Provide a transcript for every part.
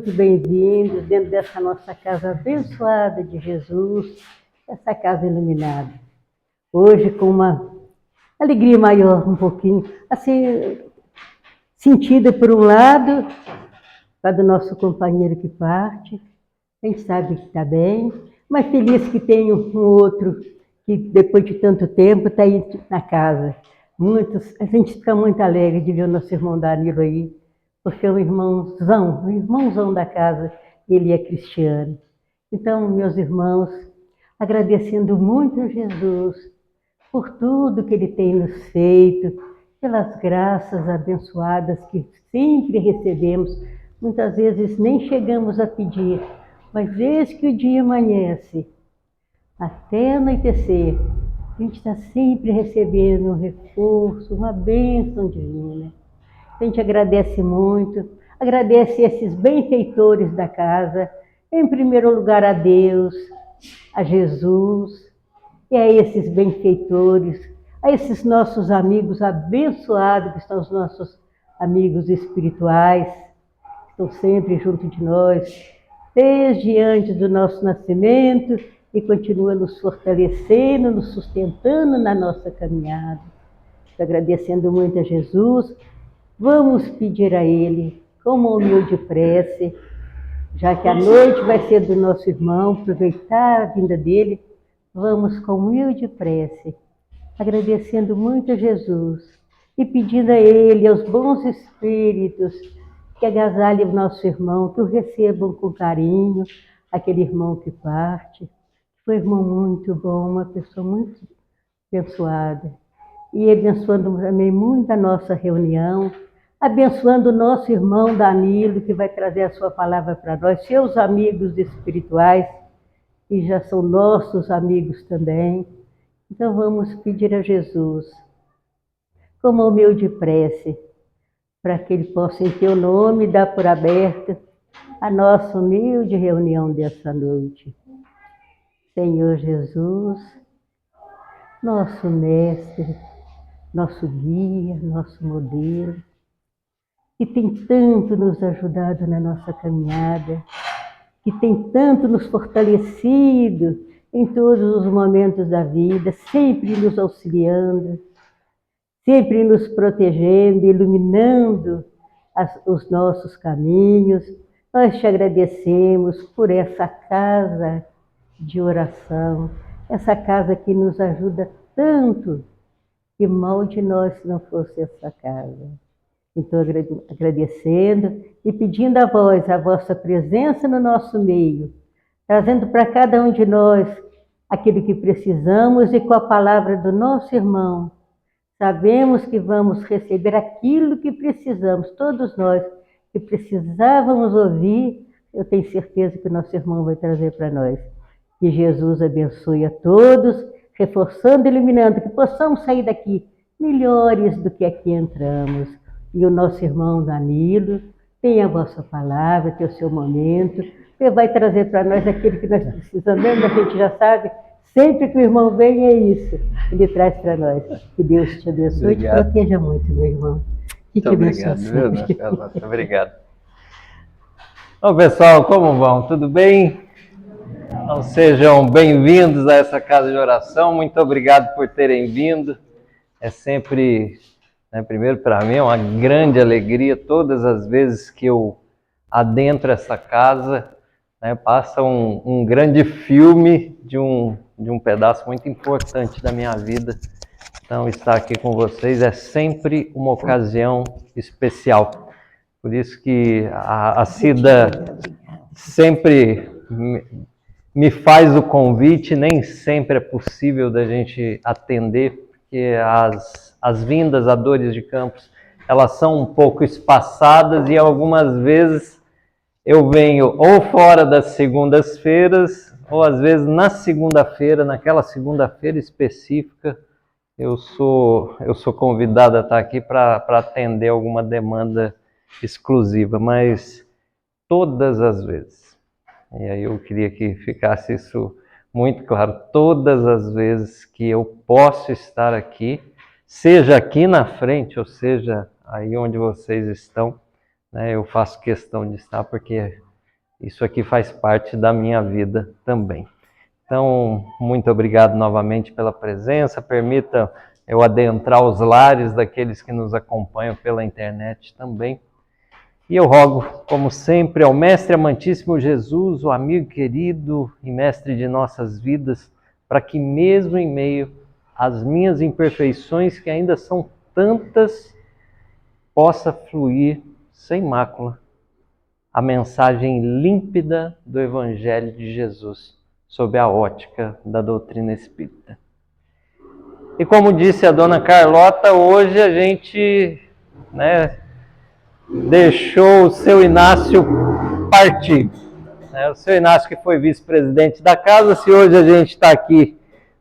muito bem-vindos dentro dessa nossa casa abençoada de Jesus, essa casa iluminada. Hoje com uma alegria maior um pouquinho, assim, sentida por um lado, do nosso companheiro que parte, a gente sabe que está bem, mas feliz que tem um outro que depois de tanto tempo está aí na casa. A gente fica muito alegre de ver o nosso irmão Danilo aí, porque é um irmãozão da casa, ele é cristiano. Então, meus irmãos, agradecendo muito a Jesus por tudo que Ele tem nos feito, pelas graças abençoadas que sempre recebemos, muitas vezes nem chegamos a pedir, mas desde que o dia amanhece, até anoitecer, a gente está sempre recebendo um reforço, uma bênção divina. A gente agradece muito, agradece esses benfeitores da casa, em primeiro lugar a Deus, a Jesus, e a esses benfeitores, a esses nossos amigos abençoados, que são os nossos amigos espirituais, que estão sempre junto de nós, desde antes do nosso nascimento, e continuam nos fortalecendo, nos sustentando na nossa caminhada. Estou agradecendo muito a Jesus. Vamos pedir a Ele, com uma humilde prece, já que a noite vai ser do nosso irmão, aproveitar a vinda dele, vamos com humilde prece, agradecendo muito a Jesus e pedindo a Ele, aos bons espíritos, que agasalhem o nosso irmão, que o recebam com carinho, aquele irmão que parte. Foi um irmão muito bom, uma pessoa muito abençoada. E abençoando também muito a nossa reunião, abençoando o nosso irmão Danilo, que vai trazer a sua palavra para nós, seus amigos espirituais, que já são nossos amigos também. Então vamos pedir a Jesus, com uma humilde prece, para que Ele possa, em Teu nome, dar por aberta a nossa humilde reunião dessa noite. Senhor Jesus, nosso mestre, nosso guia, nosso modelo, que tem tanto nos ajudado na nossa caminhada, que tem tanto nos fortalecido em todos os momentos da vida, sempre nos auxiliando, sempre nos protegendo, iluminando os nossos caminhos. Nós te agradecemos por essa casa de oração, essa casa que nos ajuda tanto, que mal de nós se não fosse essa casa. Então, agradecendo e pedindo a vós, a vossa presença no nosso meio, trazendo para cada um de nós aquilo que precisamos e com a palavra do nosso irmão, sabemos que vamos receber aquilo que precisamos, todos nós que precisávamos ouvir, eu tenho certeza que o nosso irmão vai trazer para nós. Que Jesus abençoe a todos, reforçando e iluminando, que possamos sair daqui melhores do que aqui entramos. E o nosso irmão Danilo tem a vossa palavra, tem o seu momento, ele vai trazer para nós aquilo que nós precisamos, mesmo a gente já sabe, sempre que o irmão vem é isso, ele traz para nós. Que Deus te abençoe e te proteja muito, meu irmão. E muito obrigado, viu, muito obrigado. Bom, pessoal, como vão? Tudo bem? Então, sejam bem-vindos a essa casa de oração. Muito obrigado por terem vindo. É sempre, primeiro para mim, é uma grande alegria todas as vezes que eu adentro essa casa, passa um grande filme de um pedaço muito importante da minha vida. Então, estar aqui com vocês é sempre uma ocasião especial. Por isso que a Cida sempre me faz o convite, nem sempre é possível da gente atender, porque as vindas a Dores de Campos, elas são um pouco espaçadas e algumas vezes eu venho ou fora das segundas-feiras, ou às vezes na segunda-feira, naquela segunda-feira específica, eu sou convidado a estar aqui para atender alguma demanda exclusiva, mas todas as vezes. E aí eu queria que ficasse isso muito claro. Todas as vezes que eu posso estar aqui, seja aqui na frente, ou seja, aí onde vocês estão, eu faço questão de estar, porque isso aqui faz parte da minha vida também. Então, muito obrigado novamente pela presença. Permita eu adentrar os lares daqueles que nos acompanham pela internet também. E eu rogo, como sempre, ao Mestre amantíssimo Jesus, o amigo querido e mestre de nossas vidas, para que mesmo em meio às minhas imperfeições, que ainda são tantas, possa fluir sem mácula a mensagem límpida do Evangelho de Jesus, sob a ótica da doutrina espírita. E como disse a dona Carlota, hoje a gente, deixou o seu Inácio partir. O seu Inácio que foi vice-presidente da casa, se hoje a gente está aqui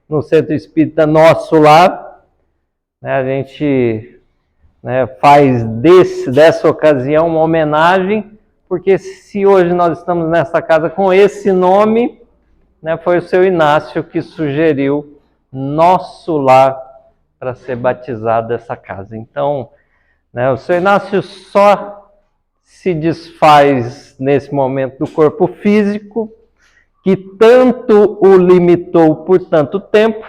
no Centro Espírita Nosso Lar, a gente faz dessa ocasião uma homenagem, porque se hoje nós estamos nessa casa com esse nome, foi o seu Inácio que sugeriu Nosso Lar para ser batizado essa casa. Então, o seu Inácio só se desfaz nesse momento do corpo físico, que tanto o limitou por tanto tempo,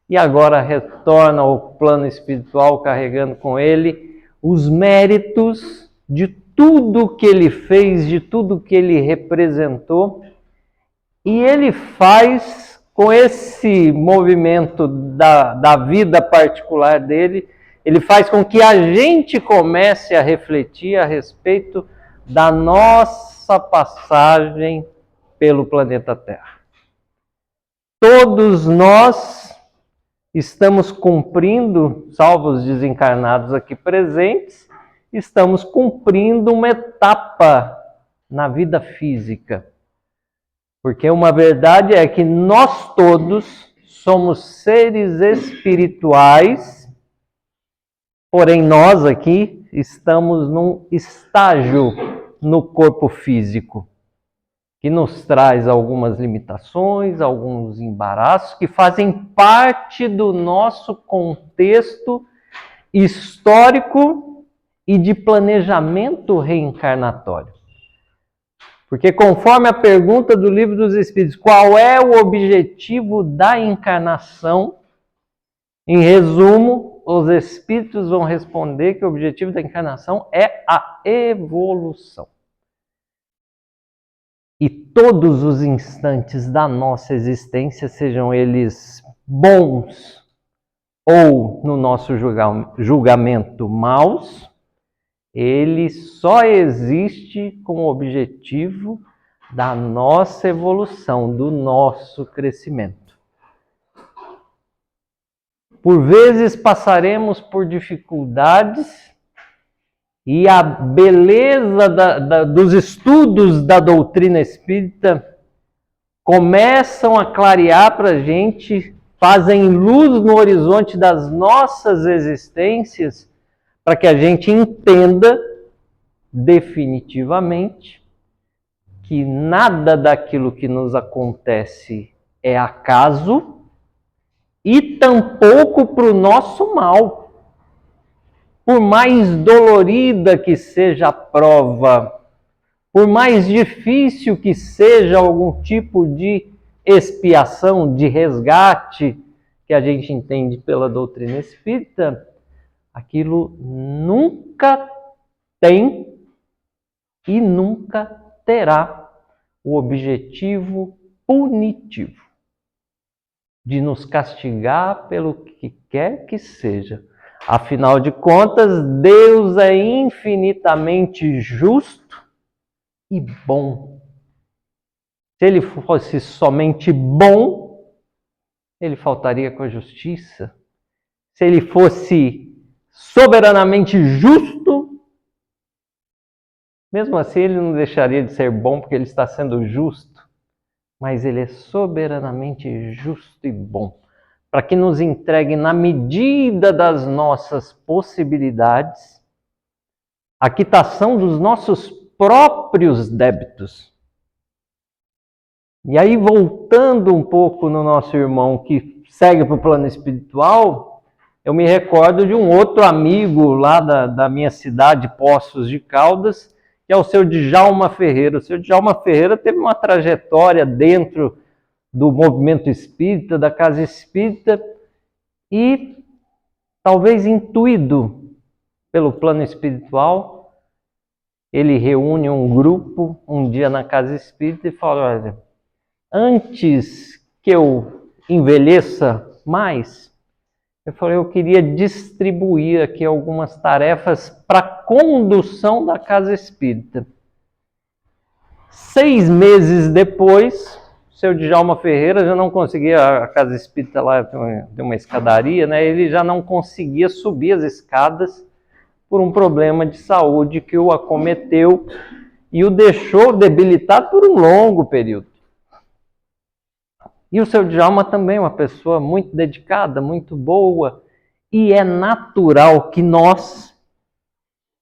e agora retorna ao plano espiritual carregando com ele os méritos de tudo que ele fez, de tudo que ele representou. E ele faz, com esse movimento da vida particular dele, ele faz com que a gente comece a refletir a respeito da nossa passagem pelo planeta Terra. Todos nós estamos cumprindo, salvo os desencarnados aqui presentes, estamos cumprindo uma etapa na vida física. Porque uma verdade é que nós todos somos seres espirituais, porém nós aqui estamos num estágio no corpo físico, que nos traz algumas limitações, alguns embaraços, que fazem parte do nosso contexto histórico e de planejamento reencarnatório. Porque conforme a pergunta do Livro dos Espíritos, qual é o objetivo da encarnação? Em resumo, os Espíritos vão responder que o objetivo da encarnação é a evolução. E todos os instantes da nossa existência, sejam eles bons ou, no nosso julgamento, maus, ele só existe com o objetivo da nossa evolução, do nosso crescimento. Por vezes passaremos por dificuldades e a beleza dos estudos da doutrina espírita começam a clarear para a gente, fazem luz no horizonte das nossas existências, para que a gente entenda definitivamente que nada daquilo que nos acontece é acaso e tampouco para o nosso mal. Por mais dolorida que seja a prova, por mais difícil que seja algum tipo de expiação, de resgate que a gente entende pela doutrina espírita, aquilo nunca tem e nunca terá o objetivo punitivo de nos castigar pelo que quer que seja. Afinal de contas, Deus é infinitamente justo e bom. Se ele fosse somente bom, ele faltaria com a justiça. Se ele fosse soberanamente justo, mesmo assim ele não deixaria de ser bom porque ele está sendo justo, mas ele é soberanamente justo e bom, para que nos entregue na medida das nossas possibilidades a quitação dos nossos próprios débitos. E aí, voltando um pouco no nosso irmão que segue para o plano espiritual, eu me recordo de um outro amigo lá da minha cidade, Poços de Caldas, que é o seu Djalma Ferreira. O seu Djalma Ferreira teve uma trajetória dentro do movimento espírita, da casa espírita, e talvez intuído pelo plano espiritual, ele reúne um grupo um dia na casa espírita e fala: olha, antes que eu envelheça mais, eu queria distribuir aqui algumas tarefas para a condução da casa espírita. 6 meses depois, o seu Djalma Ferreira já não conseguia, a casa espírita lá tem uma escadaria, né? Ele já não conseguia subir as escadas por um problema de saúde que o acometeu e o deixou debilitado por um longo período. E o seu Djalma também é uma pessoa muito dedicada, muito boa, e é natural que nós,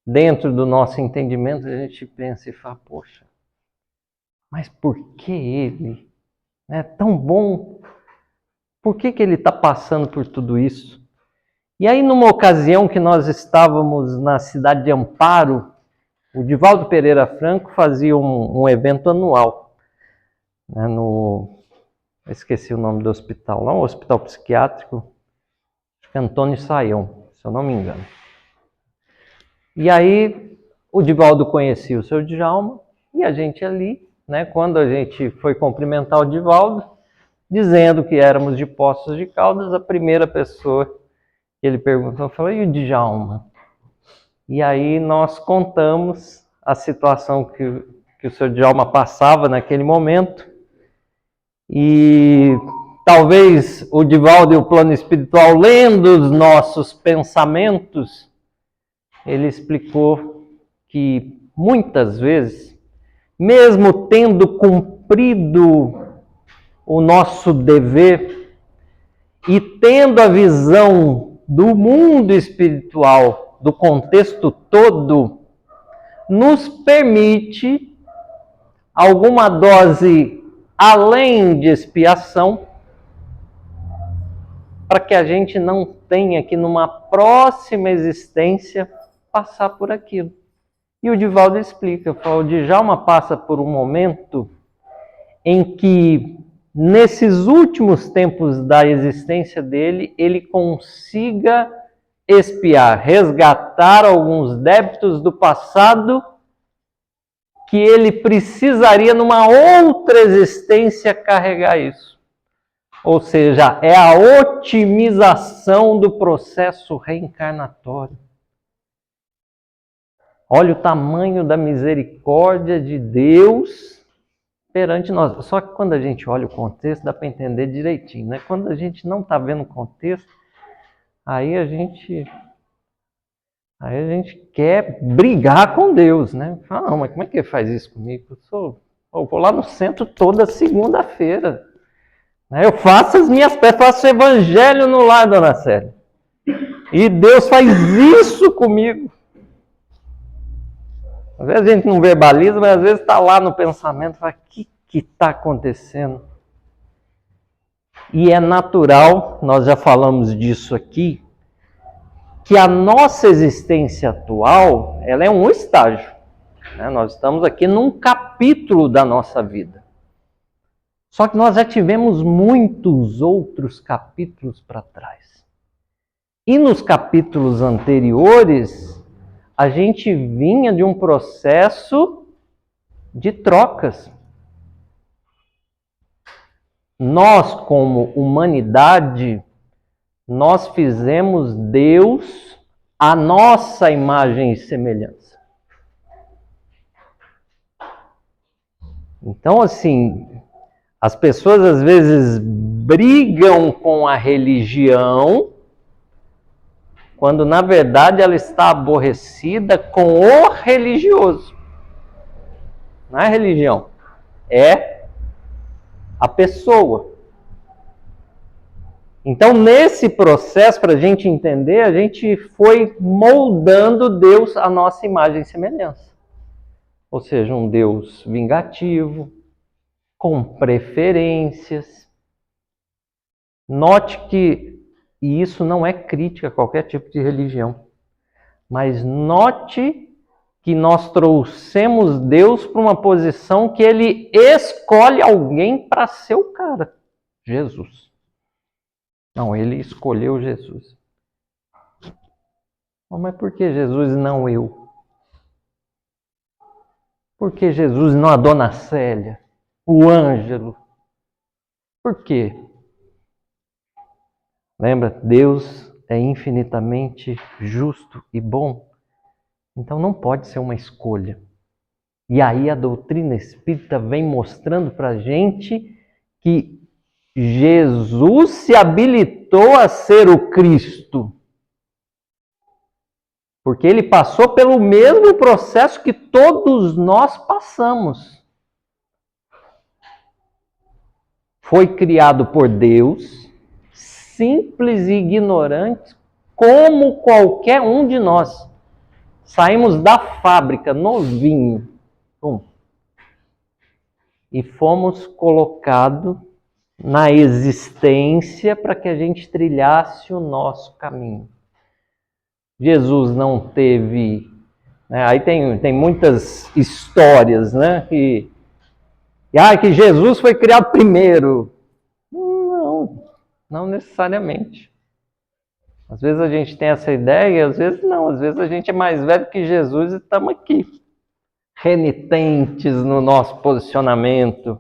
dentro do nosso entendimento, a gente pense e fala: poxa, mas por que ele? É tão bom, por que ele está passando por tudo isso? E aí, numa ocasião que nós estávamos na cidade de Amparo, o Divaldo Pereira Franco fazia um evento anual, né, eu esqueci o nome do hospital, lá um hospital psiquiátrico, acho que Antônio Saião, se eu não me engano. E aí o Divaldo conhecia o seu Djalma e a gente ali, né, quando a gente foi cumprimentar o Divaldo, dizendo que éramos de Poços de Caldas, a primeira pessoa que ele perguntou falou: e o Djalma? E aí nós contamos a situação que o seu Djalma passava naquele momento. E talvez o Divaldo e o plano espiritual, lendo os nossos pensamentos, ele explicou que muitas vezes, mesmo tendo cumprido o nosso dever e tendo a visão do mundo espiritual, do contexto todo, nos permite alguma dose além de expiação, para que a gente não tenha que numa próxima existência passar por aquilo. E o Divaldo explica, o Djalma passa por um momento em que, nesses últimos tempos da existência dele, ele consiga expiar, resgatar alguns débitos do passado que ele precisaria, numa outra existência, carregar isso. Ou seja, é a otimização do processo reencarnatório. Olha o tamanho da misericórdia de Deus perante nós. Só que quando a gente olha o contexto, dá para entender direitinho, né? Quando a gente não está vendo o contexto, aí a gente quer brigar com Deus, né? Fala: não, mas como é que ele faz isso comigo? Eu vou lá no centro toda segunda-feira. Eu faço as minhas peças, faço o evangelho no lar, dona Célia. E Deus faz isso comigo. Às vezes a gente não verbaliza, mas às vezes está lá no pensamento, fala: o que está acontecendo? E é natural, nós já falamos disso aqui, que a nossa existência atual, ela é um estágio. Né? Nós estamos aqui num capítulo da nossa vida. Só que nós já tivemos muitos outros capítulos para trás. E nos capítulos anteriores, a gente vinha de um processo de trocas. Nós, como humanidade, nós fizemos Deus a nossa imagem e semelhança. Então, assim, as pessoas às vezes brigam com a religião, quando na verdade ela está aborrecida com o religioso. Não é a religião, é a pessoa. Então, nesse processo, para a gente entender, a gente foi moldando Deus à nossa imagem e semelhança. Ou seja, um Deus vingativo, com preferências. Note que, e isso não é crítica a qualquer tipo de religião, mas note que nós trouxemos Deus para uma posição que Ele escolhe alguém para ser o cara. Jesus. Não, Ele escolheu Jesus. Mas por que Jesus não eu? Por que Jesus não a Dona Célia? O Ângelo? Por quê? Lembra, Deus é infinitamente justo e bom. Então não pode ser uma escolha. E aí a doutrina espírita vem mostrando para a gente que Jesus se habilitou a ser o Cristo. Porque ele passou pelo mesmo processo que todos nós passamos. Foi criado por Deus, simples e ignorante, como qualquer um de nós. Saímos da fábrica novinho, e fomos colocados na existência para que a gente trilhasse o nosso caminho. Jesus não teve... Né, aí tem muitas histórias, né? Que Jesus foi criado primeiro. Não necessariamente. Às vezes a gente tem essa ideia, às vezes não. Às vezes a gente é mais velho que Jesus e estamos aqui, renitentes no nosso posicionamento,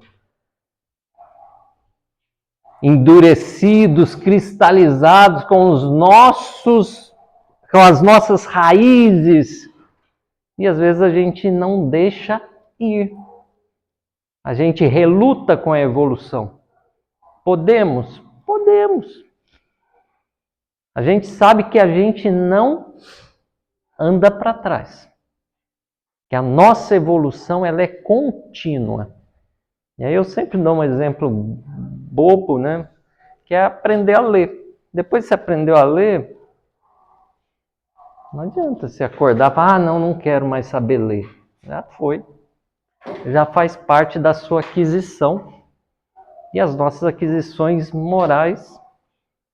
endurecidos, cristalizados com as nossas raízes. E às vezes a gente não deixa ir. A gente reluta com a evolução. Podemos? Podemos. A gente sabe que a gente não anda para trás. Que a nossa evolução ela é contínua. E aí eu sempre dou um exemplo bobo, né? Que é aprender a ler. Depois que você aprendeu a ler, não adianta você acordar e falar, não quero mais saber ler. Já foi. Já faz parte da sua aquisição. E as nossas aquisições morais,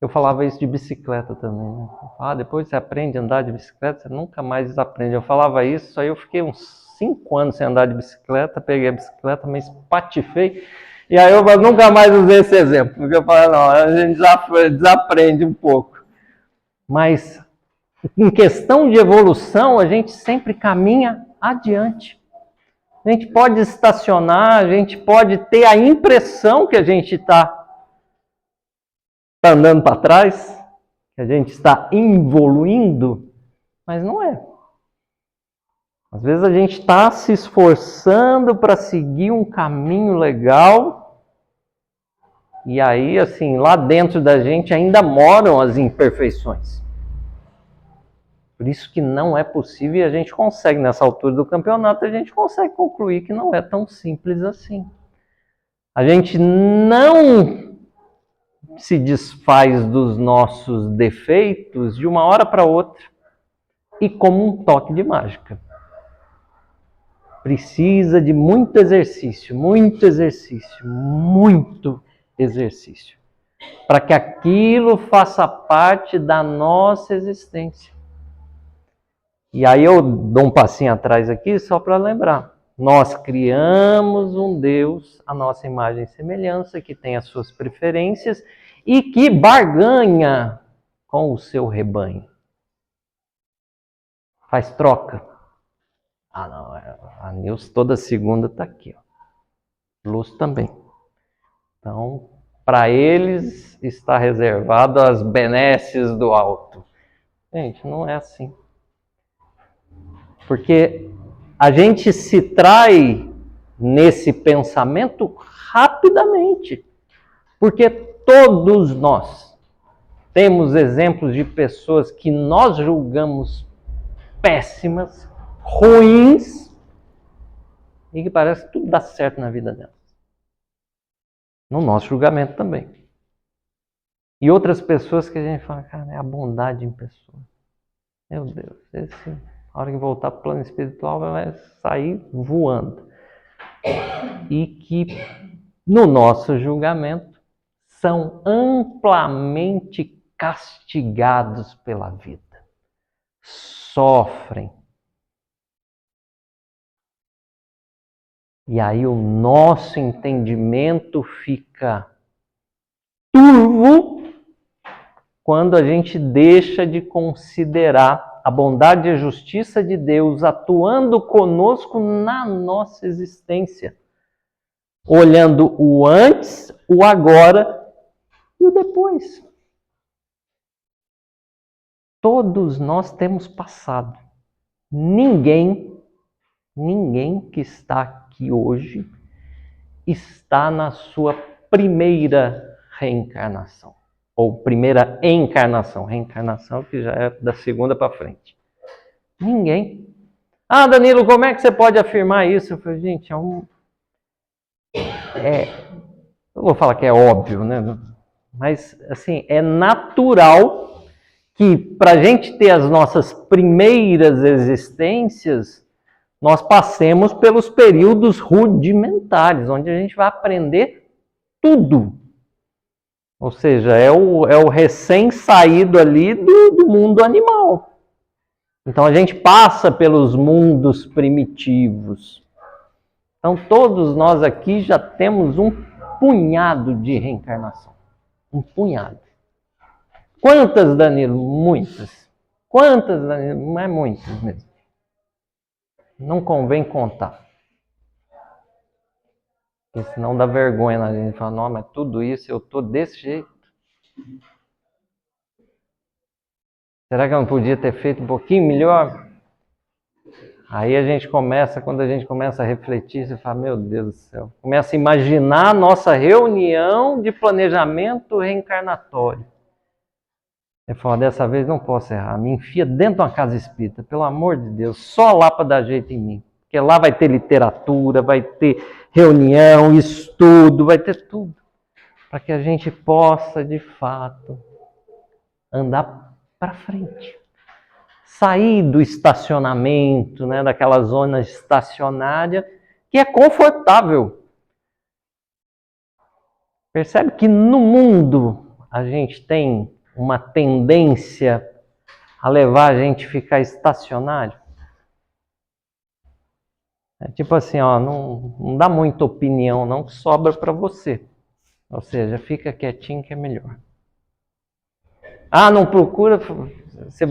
eu falava isso de bicicleta também, né? Depois você aprende a andar de bicicleta, você nunca mais desaprende. Eu falava isso, aí eu fiquei uns 5 anos sem andar de bicicleta, peguei a bicicleta, me espatifei, e aí eu nunca mais usei esse exemplo, porque eu falei, a gente desaprende um pouco. Mas, em questão de evolução, a gente sempre caminha adiante. A gente pode estacionar, a gente pode ter a impressão que a gente está andando para trás, que a gente está evoluindo, mas não é. Às vezes a gente está se esforçando para seguir um caminho legal, e aí, assim, lá dentro da gente ainda moram as imperfeições. Por isso que não é possível, e a gente consegue, nessa altura do campeonato, a gente consegue concluir que não é tão simples assim. A gente não se desfaz dos nossos defeitos de uma hora para outra e como um toque de mágica. Precisa de muito exercício, para que aquilo faça parte da nossa existência. E aí eu dou um passinho atrás aqui só para lembrar. Nós criamos um Deus, a nossa imagem e semelhança, que tem as suas preferências e que barganha com o seu rebanho. Faz troca. Não, a Nilce toda segunda está aqui. Lúcio também. Então, para eles está reservado as benesses do alto. Gente, não é assim. Porque a gente se trai nesse pensamento rapidamente. Porque todos nós temos exemplos de pessoas que nós julgamos péssimas, ruins, e que parece que tudo dá certo na vida delas. No nosso julgamento também. E outras pessoas que a gente fala, cara, é a bondade em pessoa. Meu Deus, a hora que voltar para o plano espiritual vai sair voando. E que, no nosso julgamento, são amplamente castigados pela vida. Sofrem. E aí o nosso entendimento fica turvo quando a gente deixa de considerar a bondade e a justiça de Deus atuando conosco na nossa existência, olhando o antes, o agora e o depois. Todos nós temos passado. Ninguém que está aqui hoje está na sua primeira reencarnação. Ou primeira encarnação. Reencarnação que já é da segunda para frente. Ninguém. Ah, Danilo, como é que você pode afirmar isso? Eu falei, gente, eu vou falar que é óbvio, né? Mas, assim, é natural que para a gente ter as nossas primeiras existências, nós passemos pelos períodos rudimentares, onde a gente vai aprender tudo. Ou seja, é o recém-saído ali do mundo animal. Então a gente passa pelos mundos primitivos. Então todos nós aqui já temos um punhado de reencarnação. Um punhado. Quantas, Danilo? Muitas. Quantas, Danilo? Não é muitas mesmo. Não convém contar. Porque senão dá vergonha na gente. Fala, não, mas tudo isso eu estou desse jeito. Será que eu não podia ter feito um pouquinho melhor? Aí a gente começa, quando a gente começa a refletir, você fala, meu Deus do céu. Começa a imaginar a nossa reunião de planejamento reencarnatório. Eu falo, dessa vez não posso errar. Me enfia dentro de uma casa espírita, pelo amor de Deus, só lá para dar jeito em mim. Porque lá vai ter literatura, vai ter reunião, estudo, vai ter tudo. Para que a gente possa, de fato, andar para frente. Sair do estacionamento, né, daquela zona estacionária, que é confortável. Percebe que no mundo a gente tem uma tendência a levar a gente a ficar estacionário? É tipo assim, ó, não dá muita opinião não, que sobra para você. Ou seja, fica quietinho que é melhor. Ah, não procura, você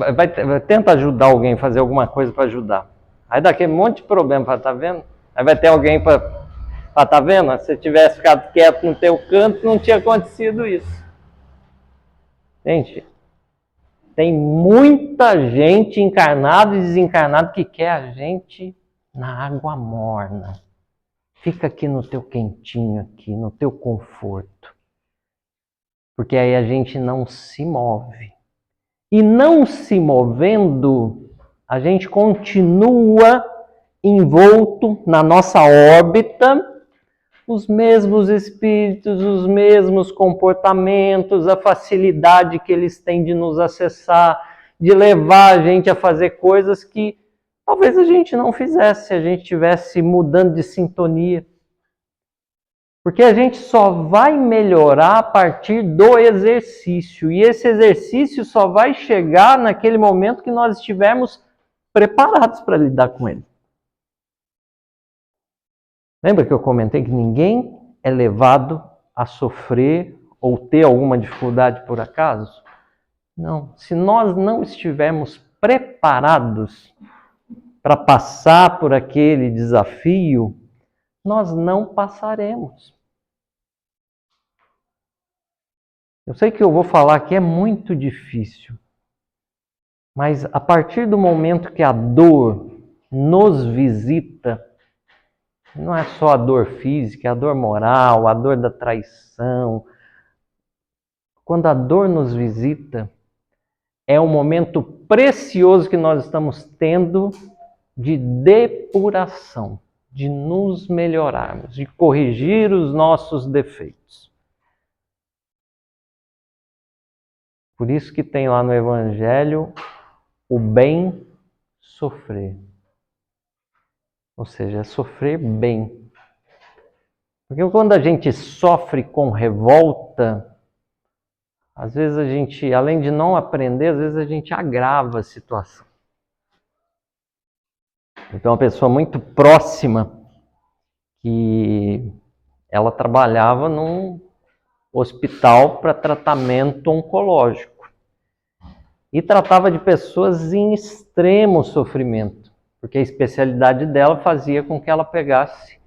tenta ajudar alguém, fazer alguma coisa para ajudar. Aí dá aquele monte de problema, para tá vendo? Aí vai ter alguém para tá vendo? Se você tivesse ficado quieto no teu canto, não tinha acontecido isso. Gente, tem muita gente encarnada e desencarnada que quer a gente na água morna. Fica aqui no teu quentinho, aqui, no teu conforto. Porque aí a gente não se move. E não se movendo, a gente continua envolto na nossa órbita, os mesmos espíritos, os mesmos comportamentos, a facilidade que eles têm de nos acessar, de levar a gente a fazer coisas que talvez a gente não fizesse se a gente estivesse mudando de sintonia. Porque a gente só vai melhorar a partir do exercício. E esse exercício só vai chegar naquele momento que nós estivermos preparados para lidar com ele. Lembra que eu comentei que ninguém é levado a sofrer ou ter alguma dificuldade por acaso? Não. Se nós não estivermos preparados para passar por aquele desafio, nós não passaremos. Eu sei que eu vou falar que é muito difícil, mas a partir do momento que a dor nos visita, não é só a dor física, é a dor moral, a dor da traição. Quando a dor nos visita, é um momento precioso que nós estamos tendo de depuração, de nos melhorarmos, de corrigir os nossos defeitos. Por isso que tem lá no Evangelho o bem sofrer. Ou seja, é sofrer bem. Porque quando a gente sofre com revolta, às vezes a gente, além de não aprender, às vezes a gente agrava a situação. Então, uma pessoa muito próxima, que ela trabalhava num hospital para tratamento oncológico e tratava de pessoas em extremo sofrimento, porque a especialidade dela fazia com que ela pegasse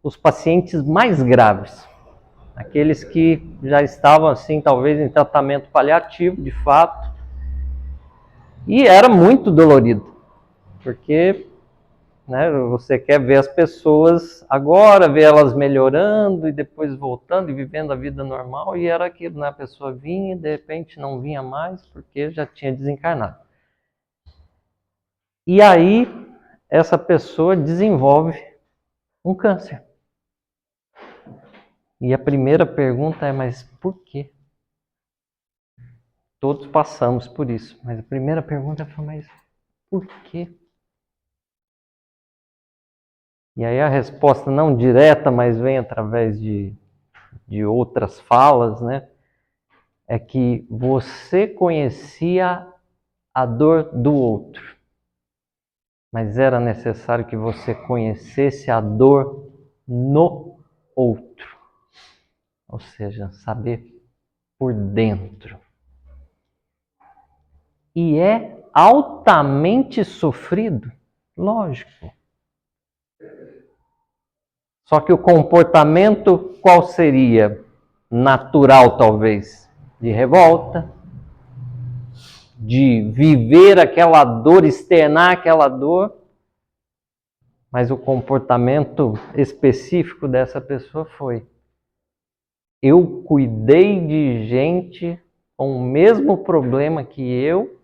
os pacientes mais graves, aqueles que já estavam assim, talvez em tratamento paliativo, de fato, e era muito dolorido, porque você quer ver as pessoas agora, ver elas melhorando e depois voltando e vivendo a vida normal, e era aquilo, a pessoa vinha e de repente não vinha mais porque já tinha desencarnado. E aí essa pessoa desenvolve um câncer. E a primeira pergunta é, mas por quê? Todos passamos por isso, mas a primeira pergunta é, mas por quê? E aí a resposta não direta, mas vem através de outras falas, é que você conhecia a dor do outro, mas era necessário que você conhecesse a dor no outro, ou seja, saber por dentro. E é altamente sofrido, lógico. Só que o comportamento qual seria? Natural, talvez, de revolta, de viver aquela dor, externar aquela dor, mas o comportamento específico dessa pessoa foi: eu cuidei de gente com o mesmo problema que eu,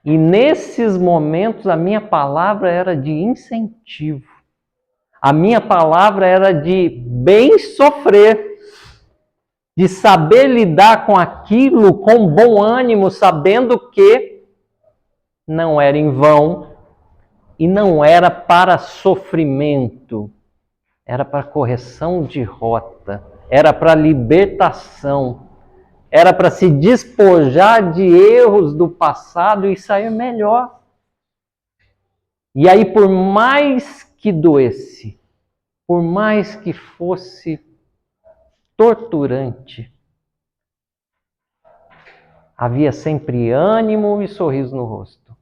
e nesses momentos a minha palavra era de incentivo. A minha palavra era de bem sofrer, de saber lidar com aquilo com bom ânimo, sabendo que não era em vão e não era para sofrimento, era para correção de rota, era para libertação, era para se despojar de erros do passado e sair melhor. E aí, por mais que doesse, por mais que fosse torturante, havia sempre ânimo e sorriso no rosto.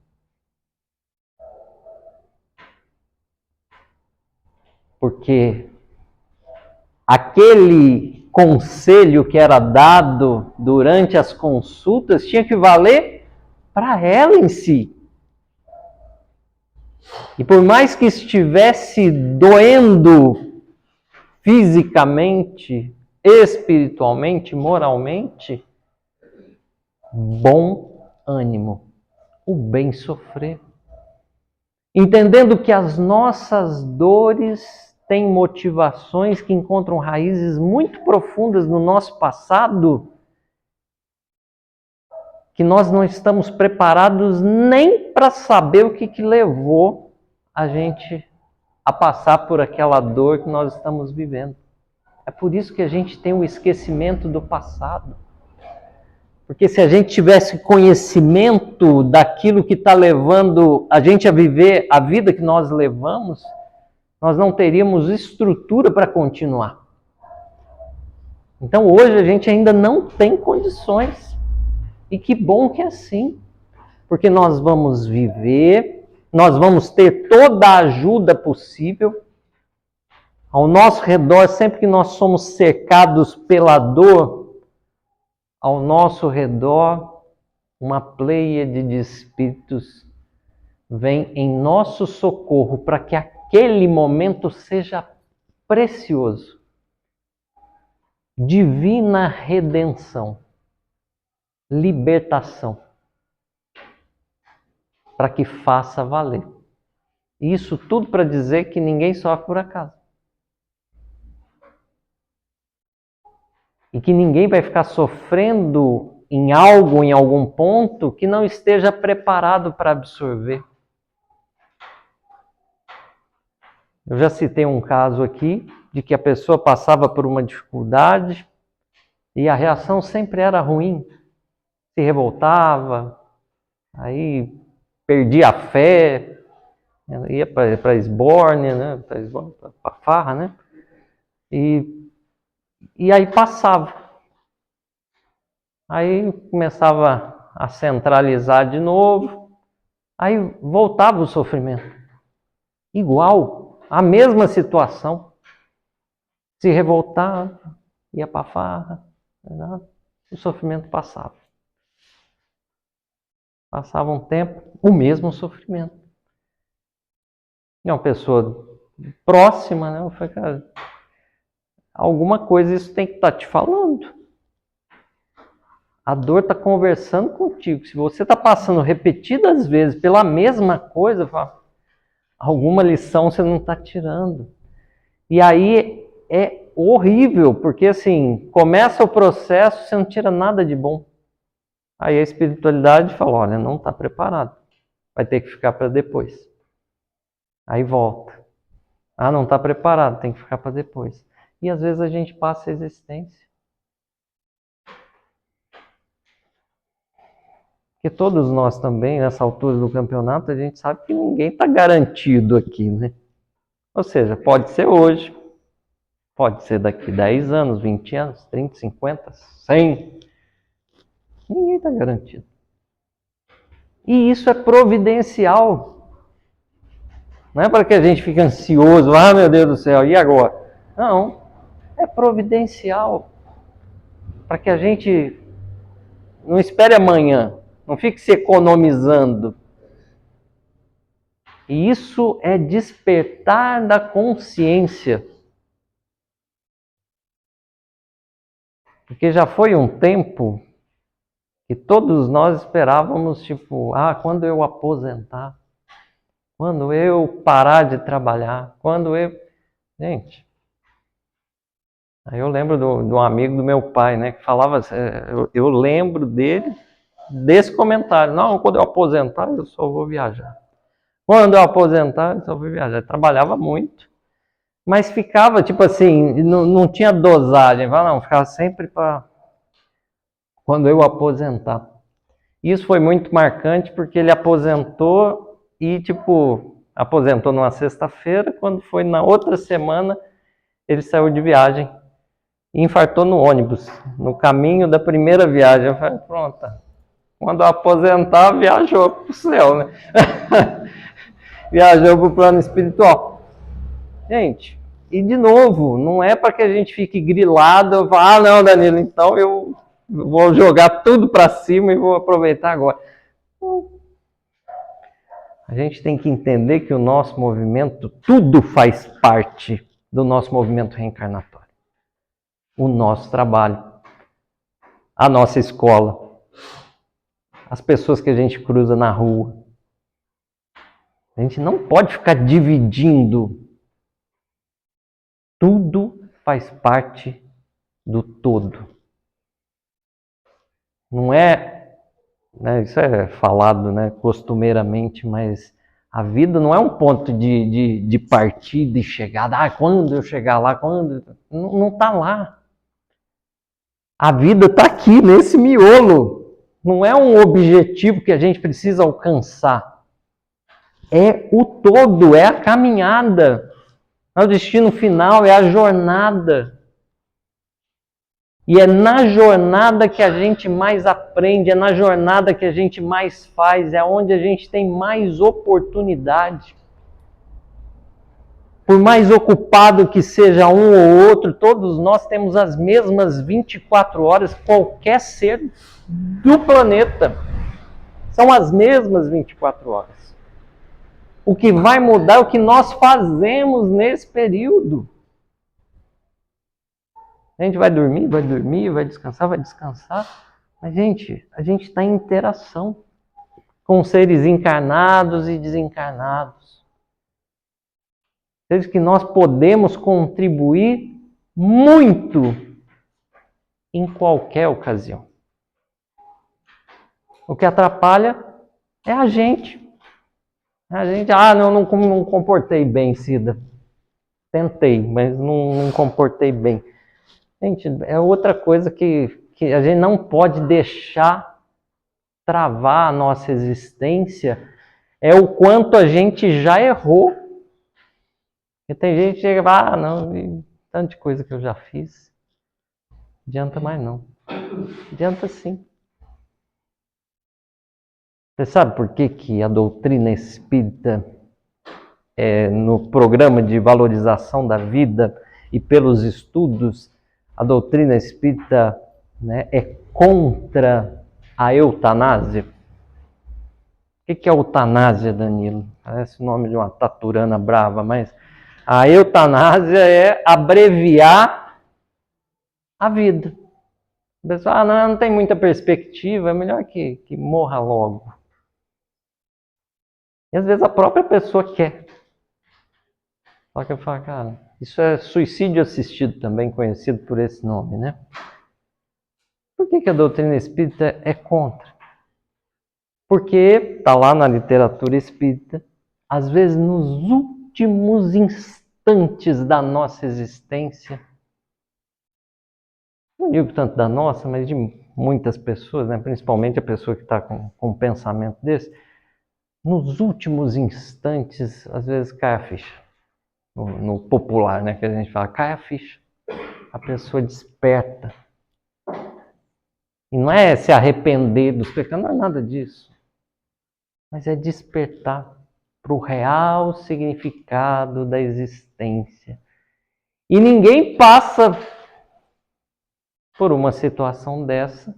Porque aquele conselho que era dado durante as consultas tinha que valer para ela em si. E por mais que estivesse doendo fisicamente, espiritualmente, moralmente, bom ânimo, o bem sofrer. Entendendo que as nossas dores têm motivações que encontram raízes muito profundas no nosso passado, que nós não estamos preparados nem para saber o que levou a gente a passar por aquela dor que nós estamos vivendo. É por isso que a gente tem o esquecimento do passado. Porque se a gente tivesse conhecimento daquilo que está levando a gente a viver a vida que nós levamos, nós não teríamos estrutura para continuar. Então hoje a gente ainda não tem condições. E que bom que é assim. Porque nós vamos viver, nós vamos ter toda a ajuda possível. Ao nosso redor, sempre que nós somos cercados pela dor, ao nosso redor, uma pleiade de espíritos vem em nosso socorro para que aquele momento seja precioso. Divina redenção, libertação, para que faça valer. Isso tudo para dizer que ninguém sofre por acaso. E que ninguém vai ficar sofrendo em algo, em algum ponto, que não esteja preparado para absorver. Eu já citei um caso aqui, de que a pessoa passava por uma dificuldade e a reação sempre era ruim. Se revoltava, aí perdia a fé, Ela ia para Esbórnia, né? Para Farra, né? E aí passava. Aí começava a centralizar de novo. Aí voltava o sofrimento. Igual, a mesma situação. Se revoltava, ia para Farra, né? O sofrimento passava. Passava um tempo, o mesmo sofrimento. E uma pessoa próxima, né? Eu falei, cara, alguma coisa isso tem que estar te falando. A dor está conversando contigo. Se você está passando repetidas vezes pela mesma coisa, fala, alguma lição você não está tirando. E aí é horrível, porque assim, começa o processo, você não tira nada de bom. Aí a espiritualidade fala, olha, não está preparado. Vai ter que ficar para depois. Aí volta. Ah, não está preparado, tem que ficar para depois. E às vezes a gente passa a existência. Porque todos nós também, nessa altura do campeonato, a gente sabe que ninguém está garantido aqui, né? Ou seja, pode ser hoje, pode ser daqui 10 anos, 20 anos, 30, 50, 100. Ninguém está garantido. E isso é providencial. Não é para que a gente fique ansioso, ah, meu Deus do céu, e agora? Não, é providencial. Para que a gente não espere amanhã, não fique se economizando. E isso é despertar da consciência. Porque já foi um tempo que todos nós esperávamos, tipo, quando eu aposentar, quando eu parar de trabalhar, quando eu... Gente, aí eu lembro de um amigo do meu pai, né, que falava, eu lembro dele, desse comentário, não, quando eu aposentar, eu só vou viajar. Quando eu aposentar, eu só vou viajar. Eu trabalhava muito, mas ficava, tipo assim, não tinha dosagem, não, ficava sempre para quando eu aposentar. Isso foi muito marcante porque ele aposentou e, tipo, aposentou numa sexta-feira, quando foi na outra semana, ele saiu de viagem e infartou no ônibus, no caminho da primeira viagem. Eu falei, pronto, quando eu aposentar, viajou para o céu, né? Viajou para o plano espiritual. Gente, e de novo, não é para que a gente fique grilado, não, Danilo, então eu vou jogar tudo para cima e vou aproveitar agora. A gente tem que entender que o nosso movimento, tudo faz parte do nosso movimento reencarnatório. O nosso trabalho, a nossa escola, as pessoas que a gente cruza na rua. A gente não pode ficar dividindo. Tudo faz parte do todo. Não é, né, isso é falado, né, costumeiramente, mas a vida não é um ponto de partida e chegada. Quando eu chegar lá, não está lá. A vida está aqui, nesse miolo. Não é um objetivo que a gente precisa alcançar. É o todo, é a caminhada. Não é o destino final, é a jornada. E é na jornada que a gente mais aprende, é na jornada que a gente mais faz, é onde a gente tem mais oportunidade. Por mais ocupado que seja um ou outro, todos nós temos as mesmas 24 horas, qualquer ser do planeta. São as mesmas 24 horas. O que vai mudar é o que nós fazemos nesse período. A gente vai dormir, vai descansar, vai descansar. Mas, gente, a gente está em interação com seres encarnados e desencarnados. Seres que nós podemos contribuir muito em qualquer ocasião. O que atrapalha é a gente. A gente, não comportei bem, Cida. Tentei, mas não comportei bem. Gente, é outra coisa que a gente não pode deixar travar a nossa existência, é o quanto a gente já errou. E tem gente que chega e fala, não, tanta coisa que eu já fiz. Adianta mais não. Adianta sim. Você sabe por que, que a doutrina espírita, no programa de valorização da vida e pelos estudos, a doutrina espírita, né, é contra a eutanásia? O que é eutanásia, Danilo? Parece o nome de uma taturana brava, mas a eutanásia é abreviar a vida. O pessoal, não tem muita perspectiva, é melhor que morra logo. E às vezes a própria pessoa quer. Só que eu falo, cara, isso é suicídio assistido também, conhecido por esse nome, né? Por que a doutrina espírita é contra? Porque está lá na literatura espírita, às vezes nos últimos instantes da nossa existência, não digo tanto da nossa, mas de muitas pessoas, né? Principalmente a pessoa que está com um pensamento desse, nos últimos instantes, às vezes cai a ficha. No popular, né, que a gente fala, cai a ficha. A pessoa desperta. E não é se arrepender dos pecados, não é nada disso. Mas é despertar para o real significado da existência. E ninguém passa por uma situação dessa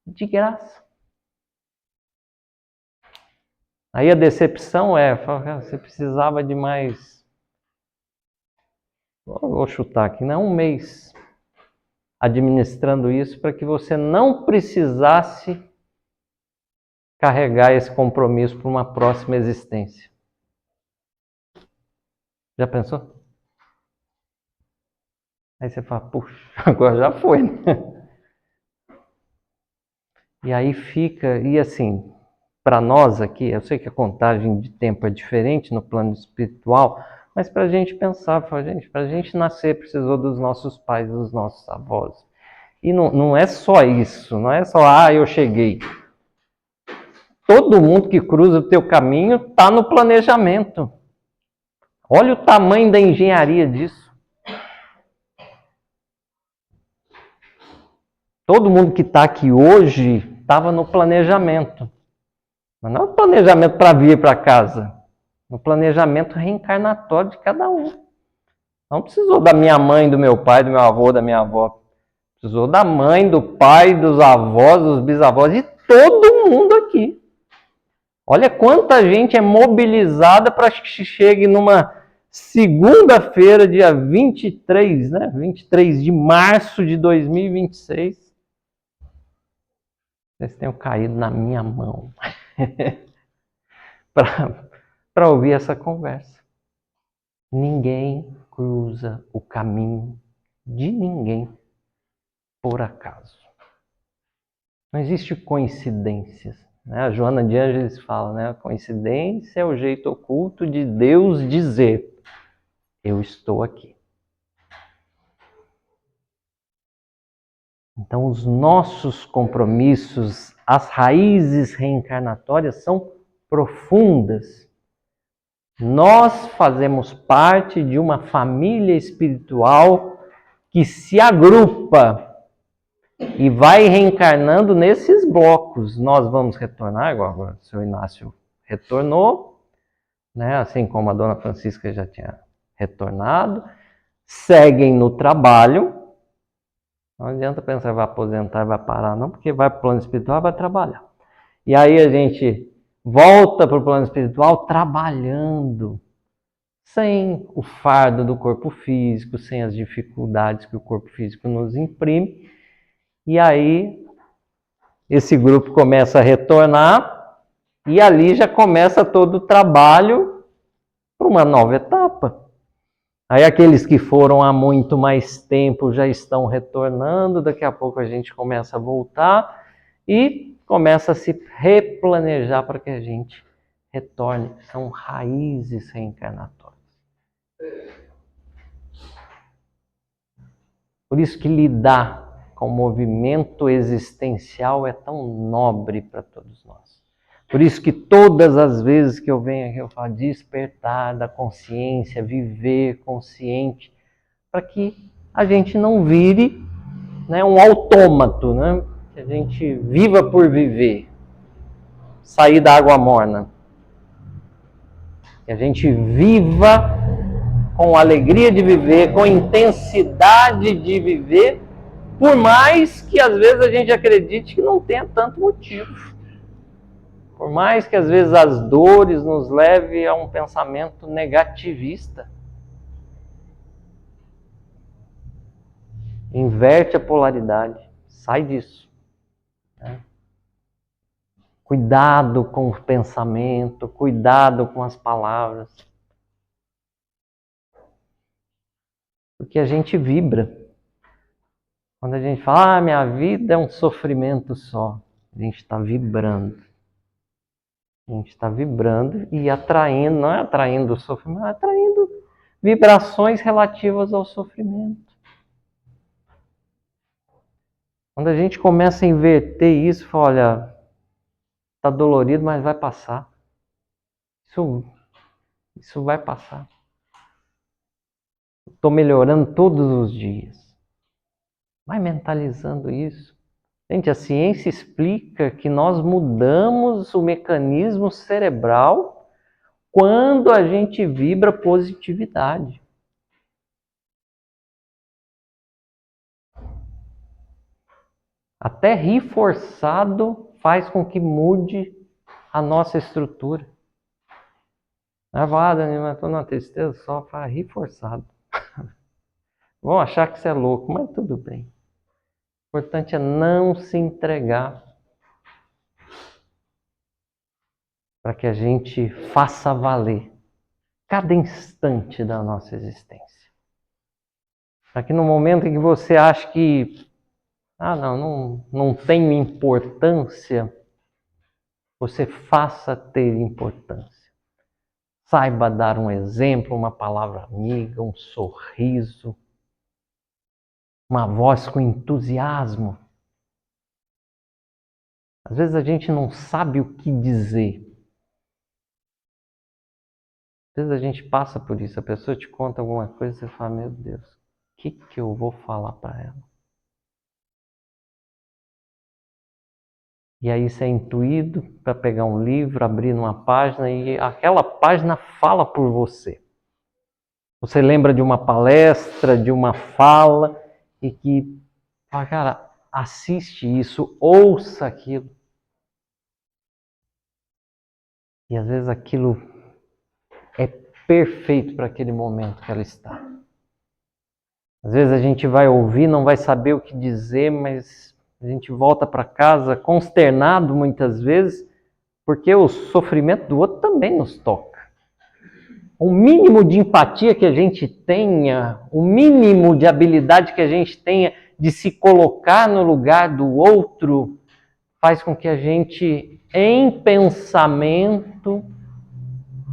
de graça. Aí a decepção é, você precisava de mais, vou chutar aqui, não, 1 mês administrando isso para que você não precisasse carregar esse compromisso para uma próxima existência. Já pensou? Aí você fala, puxa, agora já foi, né? E aí fica, e assim, para nós aqui, eu sei que a contagem de tempo é diferente no plano espiritual, mas para a gente pensar, para a gente nascer precisou dos nossos pais, dos nossos avós. E não é só isso, não é só, eu cheguei. Todo mundo que cruza o teu caminho está no planejamento. Olha o tamanho da engenharia disso. Todo mundo que está aqui hoje estava no planejamento. Mas não é o planejamento para vir para casa. No planejamento reencarnatório de cada um. Não precisou da minha mãe, do meu pai, do meu avô, da minha avó. Precisou da mãe, do pai, dos avós, dos bisavós, de todo mundo aqui. Olha quanta gente é mobilizada para que chegue numa segunda-feira, dia 23, né? 23 de março de 2026. Vocês tenham caído na minha mão para ouvir essa conversa. Ninguém cruza o caminho de ninguém por acaso. Não existe coincidências. Né? A Joana de Ângeles fala, né? Coincidência é o jeito oculto de Deus dizer, eu estou aqui. Então, os nossos compromissos, as raízes reencarnatórias são profundas. Nós fazemos parte de uma família espiritual que se agrupa e vai reencarnando nesses blocos. Nós vamos retornar, igual o seu Inácio retornou, né? Assim como a dona Francisca já tinha retornado, seguem no trabalho. Não adianta pensar que vai aposentar e vai parar, não, porque vai para o plano espiritual e vai trabalhar. E aí a gente volta para o plano espiritual trabalhando, sem o fardo do corpo físico, sem as dificuldades que o corpo físico nos imprime. E aí esse grupo começa a retornar e ali já começa todo o trabalho para uma nova etapa. Aí aqueles que foram há muito mais tempo já estão retornando, daqui a pouco a gente começa a voltar e começa a se replanejar para que a gente retorne. São raízes reencarnatórias. Por isso que lidar com o movimento existencial é tão nobre para todos nós. Por isso que todas as vezes que eu venho aqui, eu falo despertar da consciência, viver consciente, para que a gente não vire, né, um autômato, né? Que a gente viva por viver, sair da água morna. Que a gente viva com alegria de viver, com intensidade de viver, por mais que às vezes a gente acredite que não tenha tanto motivo. Por mais que às vezes as dores nos levem a um pensamento negativista. Inverte a polaridade, sai disso. Né? Cuidado com o pensamento, cuidado com as palavras. Porque a gente vibra. Quando a gente fala, minha vida é um sofrimento só, a gente está vibrando. A gente está vibrando e atraindo, não é atraindo o sofrimento, é atraindo vibrações relativas ao sofrimento. Quando a gente começa a inverter isso, fala, olha, está dolorido, mas vai passar. Isso vai passar. Estou melhorando todos os dias. Vai mentalizando isso. Gente, a ciência explica que nós mudamos o mecanismo cerebral quando a gente vibra positividade. Até rir forçado faz com que mude a nossa estrutura. Não vai, Danilo, eu estou numa tristeza só para rir forçado. Vão achar que você é louco, mas tudo bem. O importante é não se entregar para que a gente faça valer cada instante da nossa existência. Para que no momento em que você acha que não tem importância, você faça ter importância. Saiba dar um exemplo, uma palavra amiga, um sorriso, uma voz com entusiasmo. Às vezes a gente não sabe o que dizer. Às vezes a gente passa por isso, a pessoa te conta alguma coisa e você fala, meu Deus, o que eu vou falar para ela? E aí você é intuído para pegar um livro, abrir numa página e aquela página fala por você. Você lembra de uma palestra, de uma fala e que, cara, assiste isso, ouça aquilo. E às vezes aquilo é perfeito para aquele momento que ela está. Às vezes a gente vai ouvir, não vai saber o que dizer, mas a gente volta para casa consternado muitas vezes, porque o sofrimento do outro também nos toca. O mínimo de empatia que a gente tenha, o mínimo de habilidade que a gente tenha de se colocar no lugar do outro, faz com que a gente, em pensamento,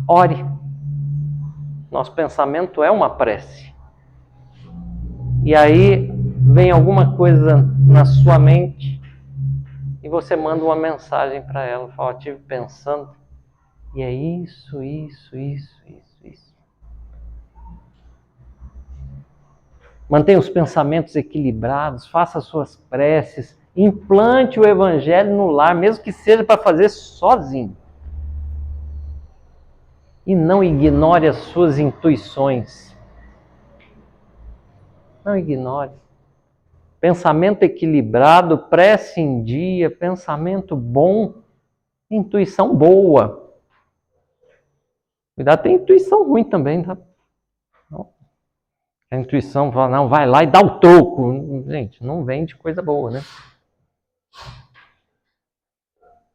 ore. Nosso pensamento é uma prece. E aí vem alguma coisa na sua mente e você manda uma mensagem para ela, fala, estive pensando, e é isso. Mantenha os pensamentos equilibrados, faça as suas preces, implante o evangelho no lar, mesmo que seja para fazer sozinho. E não ignore as suas intuições. Não ignore. Pensamento equilibrado, prece em dia, pensamento bom, intuição boa. Cuidado, tem intuição ruim também, tá? A intuição fala, não, vai lá e dá o troco. Gente, não vem de coisa boa, né?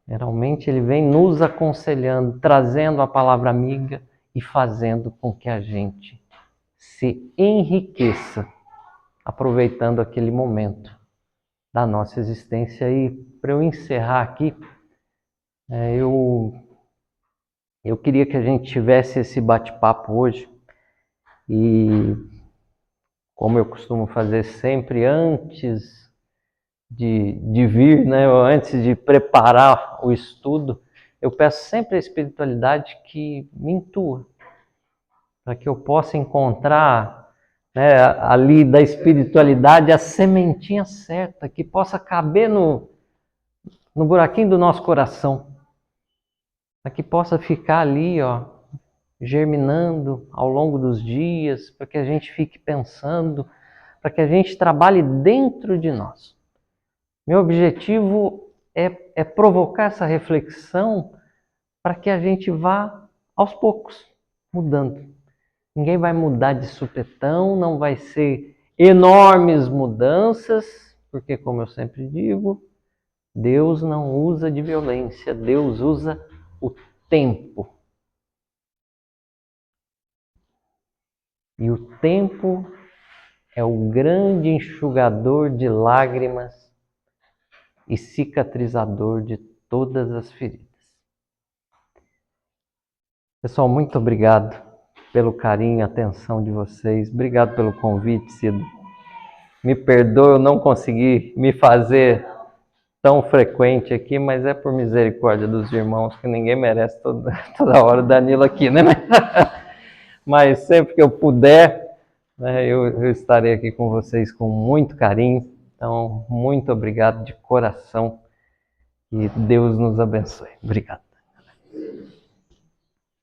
Geralmente ele vem nos aconselhando, trazendo a palavra amiga e fazendo com que a gente se enriqueça, aproveitando aquele momento da nossa existência. E para eu encerrar aqui, eu queria que a gente tivesse esse bate-papo hoje e, como eu costumo fazer sempre antes de vir, né, antes de preparar o estudo, eu peço sempre a espiritualidade que me intua, para que eu possa encontrar, né, ali da espiritualidade a sementinha certa, que possa caber no buraquinho do nosso coração, para que possa ficar ali, ó, germinando ao longo dos dias, para que a gente fique pensando, para que a gente trabalhe dentro de nós. Meu objetivo é provocar essa reflexão para que a gente vá aos poucos mudando. Ninguém vai mudar de supetão, não vai ser enormes mudanças, porque, como eu sempre digo, Deus não usa de violência, Deus usa o tempo. E o tempo é o grande enxugador de lágrimas e cicatrizador de todas as feridas. Pessoal, muito obrigado pelo carinho e atenção de vocês. Obrigado pelo convite, Cido. Me perdoe eu não conseguir me fazer tão frequente aqui, mas é por misericórdia dos irmãos, que ninguém merece toda hora o Danilo aqui, né? Mas sempre que eu puder, né, eu estarei aqui com vocês com muito carinho. Então, muito obrigado de coração e Deus nos abençoe. Obrigado.